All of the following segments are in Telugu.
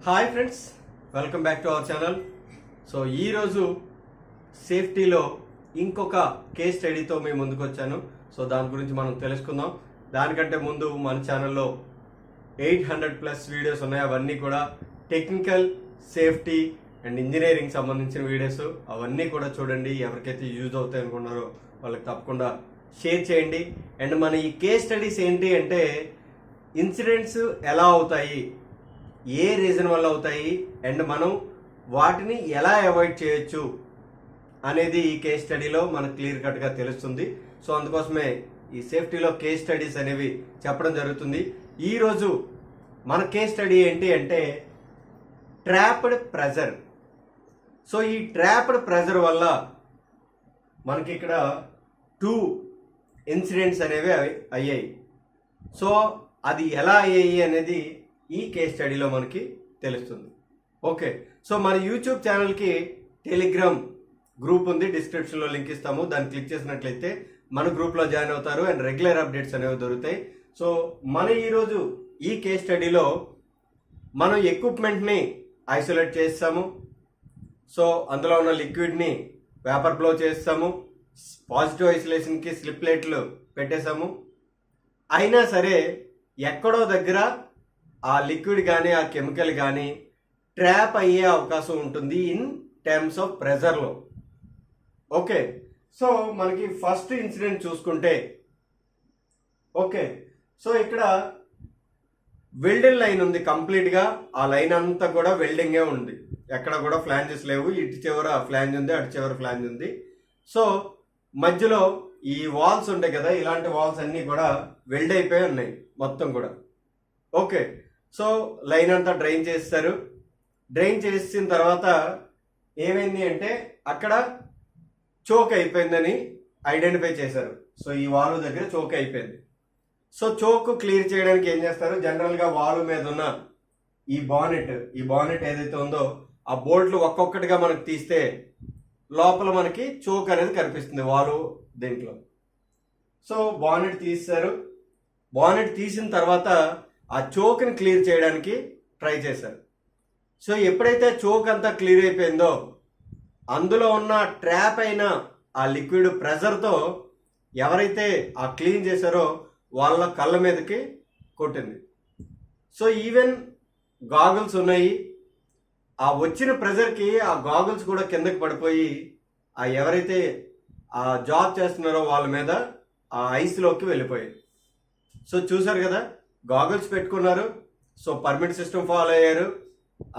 Hi friends, welcome back to our channel. So ఈరోజు సేఫ్టీలో ఇంకొక కేస్ స్టడీతో మేము ముందుకు వచ్చాను. సో దాని గురించి మనం తెలుసుకుందాం. దానికంటే ముందు మన ఛానల్లో 800+ వీడియోస్ ఉన్నాయి. అవన్నీ కూడా టెక్నికల్, సేఫ్టీ అండ్ ఇంజనీరింగ్ సంబంధించిన వీడియోస్. అవన్నీ కూడా చూడండి. ఎవరికైతే యూజ్ అవుతాయి అనుకున్నారో వాళ్ళకి తప్పకుండా షేర్ చేయండి. అండ్ మన ఈ కేస్ స్టడీస్ ఏంటి అంటే ఇన్సిడెంట్స్ ఎలా అవుతాయి, ఏ రీజన్ వల్ల అవుతాయి, అండ్ మనం వాటిని ఎలా అవాయిడ్ చేయొచ్చు అనేది ఈ కేస్ స్టడీలో మనకు క్లియర్ కట్గా తెలుస్తుంది. సో అందుకోసమే ఈ సేఫ్టీలో కేస్ స్టడీస్ అనేవి చెప్పడం జరుగుతుంది. ఈరోజు మన కేస్ స్టడీ ఏంటి అంటే ట్రాప్డ్ ప్రెజర్. సో ఈ ట్రాప్డ్ ప్రెజర్ వల్ల మనకి ఇక్కడ 2 ఇన్సిడెంట్స్ అనేవి అయ్యాయి. సో అది ఎలా అయ్యాయి అనేది ఈ కేస్ స్టడీలో మనకి తెలుస్తుంది. ఓకే, సో మన యూట్యూబ్ ఛానల్కి టెలిగ్రామ్ గ్రూప్ ఉంది, డిస్క్రిప్షన్లో లింక్ ఇస్తాము. దాన్ని క్లిక్ చేసినట్లయితే మన గ్రూప్లో జాయిన్ అవుతారు అండ్ రెగ్యులర్ అప్డేట్స్ అనేవి దొరుకుతాయి. సో మన ఈరోజు ఈ కేస్ స్టడీలో మనం ఎక్విప్మెంట్ని ఐసోలేట్ చేస్తాము. సో అందులో ఉన్న లిక్విడ్ని వేపర్ బ్లో చేస్తాము. పాజిటివ్ ఐసోలేషన్కి స్లిప్ ప్లేట్లు పెట్టేశాము. అయినా సరే ఎక్కడో దగ్గర ఆ లిక్విడ్ కానీ ఆ కెమికల్ కానీ ట్రాప్ అయ్యే అవకాశం ఉంటుంది ఇన్ టర్మ్స్ ఆఫ్ ప్రెజర్లో. ఓకే, సో మనకి ఫస్ట్ ఇన్సిడెంట్ చూసుకుంటే, ఓకే, సో ఇక్కడ వెల్డెడ్ లైన్ ఉంది కంప్లీట్గా. ఆ లైన్ అంతా కూడా వెల్డింగే ఉంది, ఎక్కడ కూడా ఫ్లాంజెస్ లేవు. ఇటు చివర ఫ్లాంజ్ ఉంది, అటు చివర ఫ్లాంజ్ ఉంది. సో మధ్యలో ఈ వాల్స్ ఉంటాయి కదా, ఇలాంటి వాల్స్ అన్నీ కూడా వెల్డ్ అయిపోయి ఉన్నాయి మొత్తం కూడా. ఓకే, సో లైన్ అంతా డ్రైన్ చేస్తారు. డ్రైన్ చేసిన తర్వాత ఏమైంది అంటే అక్కడ చోక్ అయిపోయిందని ఐడెంటిఫై చేశారు. సో ఈ వాల్వ్ దగ్గర చోక్ అయిపోయింది. సో చోక్ క్లియర్ చేయడానికి ఏం చేస్తారు, జనరల్గా వాల్వ్ మీద ఉన్న ఈ బానెట్ ఏదైతే ఉందో ఆ బోల్ట్లు ఒక్కొక్కటిగా మనకు తీస్తే లోపల మనకి చోక్ అనేది కనిపిస్తుంది వాల్వ్ దీంట్లో. సో బానెట్ తీస్తారు. బానెట్ తీసిన తర్వాత ఆ చోక్ని క్లియర్ చేయడానికి ట్రై చేశారు. సో ఎప్పుడైతే చోక్ అంతా క్లియర్ అయిపోయిందో అందులో ఉన్న ట్రాప్ అయిన ఆ లిక్విడ్ ప్రెజర్తో ఎవరైతే ఆ క్లీన్ చేశారో వాళ్ళ కళ్ళ మీదకి కొట్టింది. సో ఈవెన్ గాగుల్స్ ఉన్నాయి. ఆ వచ్చిన ప్రెజర్కి ఆ గాగుల్స్ కూడా కిందకి పడిపోయి ఆ ఎవరైతే ఆ జాబ్ చేస్తున్నారో వాళ్ళ మీద ఆ ఐస్లోకి వెళ్ళిపోయాయి. సో చూసారు కదా, గాగుల్స్ పెట్టుకున్నారు. సో పర్మిట్ సిస్టమ్ ఫాలో అయ్యారు.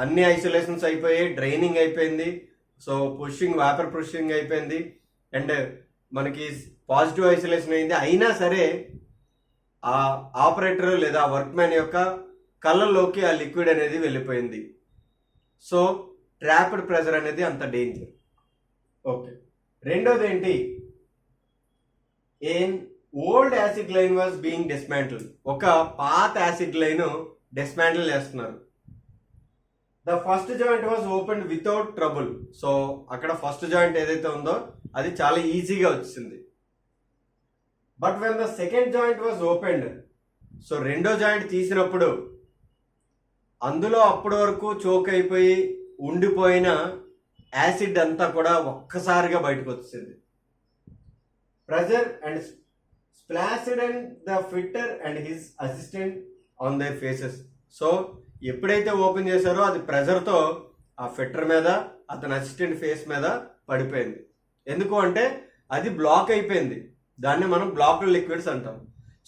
అన్ని ఐసోలేషన్స్ అయిపోయాయి, డ్రైనింగ్ అయిపోయింది. సో వేపర్ పుషింగ్ అయిపోయింది అండ్ మనకి పాజిటివ్ ఐసోలేషన్ అయింది. అయినా సరే ఆ ఆపరేటర్ లేదా వర్క్ మ్యాన్ యొక్క కళ్ళల్లోకి ఆ లిక్విడ్ అనేది వెళ్ళిపోయింది. సో ట్రాప్డ్ ప్రెజర్ అనేది అంత డేంజర్. ఓకే, రెండోది ఏంటి, old acid line was being dismantle. ఒక పాత యాసిడ్ లైన్ డిస్మాంటిల్ చేస్తున్నారు. The first joint was open without trouble. So అక్కడ ఫస్ట్ జాయింట్ ఏదైతే ఉందో అది చాలా ఈజీగా వచ్చింది. But when the second joint was opened, so రెండో జాయింట్ తీసినప్పుడు అందులో అప్పటి వరకు చోక్ అయిపోయి ఉండిపోయిన యాసిడ్ అంతా కూడా ఒక్కసారిగా బయటకు వచ్చింది. Pressure and splashed and the fitter and his assistant on their faces. So ఎప్పుడైతే ఓపెన్ చేశారో అది ప్రెజర్తో ఆ ఫిట్టర్ మీద అతని అసిస్టెంట్ ఫేస్ మీద పడిపోయింది. ఎందుకు అంటే అది బ్లాక్ అయిపోయింది. దాన్ని మనం బ్లాక్డ్ లిక్విడ్స్ అంటాం.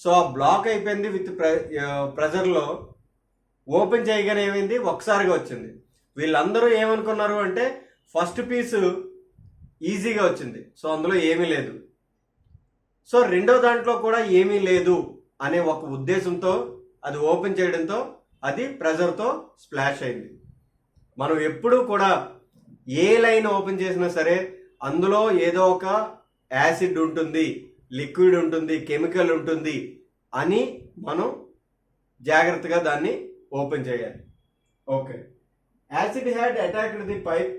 సో ఆ బ్లాక్ అయిపోయింది విత్ ప్రెజర్లో. ఓపెన్ చేయగానే ఏమైంది, ఒక్కసారిగా వచ్చింది. వీళ్ళందరూ ఏమనుకున్నారు అంటే ఫస్ట్ పీసు ఈజీగా వచ్చింది, సో అందులో ఏమీ లేదు. సో రెండో దాంట్లో కూడా ఏమీ లేదు అనే ఒక ఉద్దేశంతో అది ఓపెన్ చేయడంతో అది ప్రెజర్తో స్ప్లాష్ అయింది. మనం ఎప్పుడూ కూడా ఏ లైన్ ఓపెన్ చేసినా సరే అందులో ఏదో ఒక యాసిడ్ ఉంటుంది, లిక్విడ్ ఉంటుంది, కెమికల్ ఉంటుంది అని మనం జాగ్రత్తగా దాన్ని ఓపెన్ చేయాలి. Okay, acid had attacked the pipe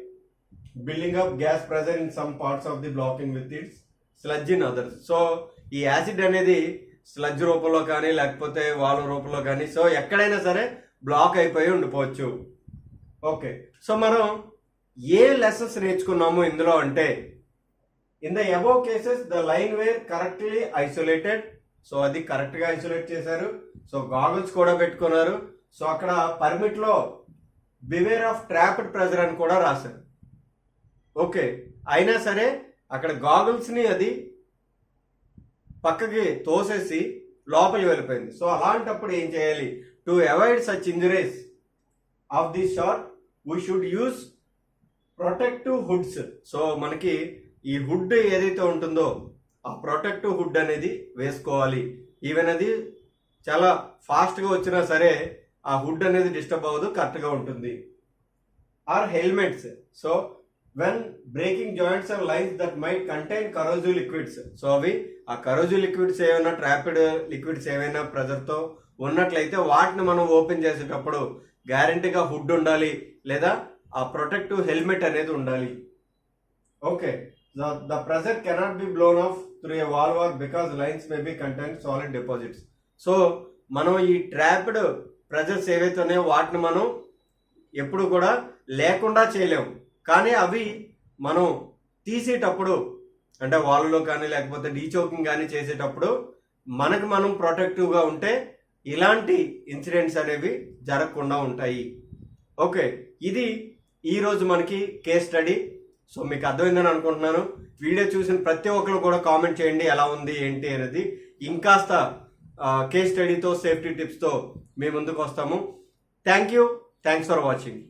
building up gas pressure in some parts of the blocking with its sludge in others. So ఈ యాసిడ్ అనేది స్లడ్జ్ రూపంలో కానీ లేకపోతే వాల్వ్ రూపంలో కానీ సో ఎక్కడైనా సరే బ్లాక్ అయిపోయి ఉండిపోవచ్చు. ఓకే, సో మనం ఏ లెసన్స్ నేర్చుకున్నాము ఇందులో అంటే, in the above cases the line wear correctly isolated. So అది కరెక్ట్ గా ఐసోలేట్ చేశారు. సో గాగుల్స్ కూడా పెట్టుకున్నారు. సో అక్కడ పర్మిట్ లో బివేర్ ఆఫ్ ట్రాప్డ్ ప్రెజర్ అని కూడా రాశారు. ఓకే, అయినా సరే అక్కడ గాగుల్స్ ని అది పక్కకి తోసేసి లోపలికి వెళ్ళిపోయింది. సో అలాంటప్పుడు ఏం చేయాలి? To avoid such injuries of this short we should use protective hoods. So మనకి ఈ హుడ్ ఏదైతే ఉంటుందో ఆ ప్రొటెక్టివ్ హుడ్ అనేది వేసుకోవాలి. ఈవెన్ అది చాలా ఫాస్ట్గా వచ్చినా సరే ఆ హుడ్ అనేది డిస్టర్బ్ అవ్వదు, కరెక్ట్గా ఉంటుంది. Or helmets. So when breaking joints or lines that might contain corrosive liquids. So అవి ఆ కరోజివ్ లిక్విడ్స్ ఏమైనా ట్రాపిడ్ లిక్విడ్స్ ఏమైనా ప్రెజర్తో ఉన్నట్లయితే వాటిని మనం ఓపెన్ చేసేటప్పుడు గ్యారంటీగా హుడ్ ఉండాలి, లేదా ఆ ప్రొటెక్టివ్ హెల్మెట్ అనేది ఉండాలి. Okay, the pressure cannot be blown off through a valve or because lines may be contain solid deposits. So మనం ఈ ట్రాప్డ్ ప్రెజర్స్ ఏవైతే ఉన్నాయో వాటిని మనం ఎప్పుడు కూడా లేకుండా చేయలేము. కానీ అవి మనం తీసేటప్పుడు అంటే వాల్వ్లో కానీ లేకపోతే డీచోకింగ్ కానీ చేసేటప్పుడు మనకు మనం ప్రొటెక్టివ్గా ఉంటే ఇలాంటి ఇన్సిడెంట్స్ అనేవి జరగకుండా ఉంటాయి. ఓకే, ఇది ఈరోజు మనకి కేస్ స్టడీ. సో మీకు అర్థమైందని అనుకుంటున్నాను. వీడియో చూసిన ప్రతి ఒక్కరు కూడా కామెంట్ చేయండి ఎలా ఉంది ఏంటి అనేది. ఇంకాస్త కేస్ స్టడీతో సేఫ్టీ టిప్స్తో మీ ముందుకు వస్తాము. Thanks for watching.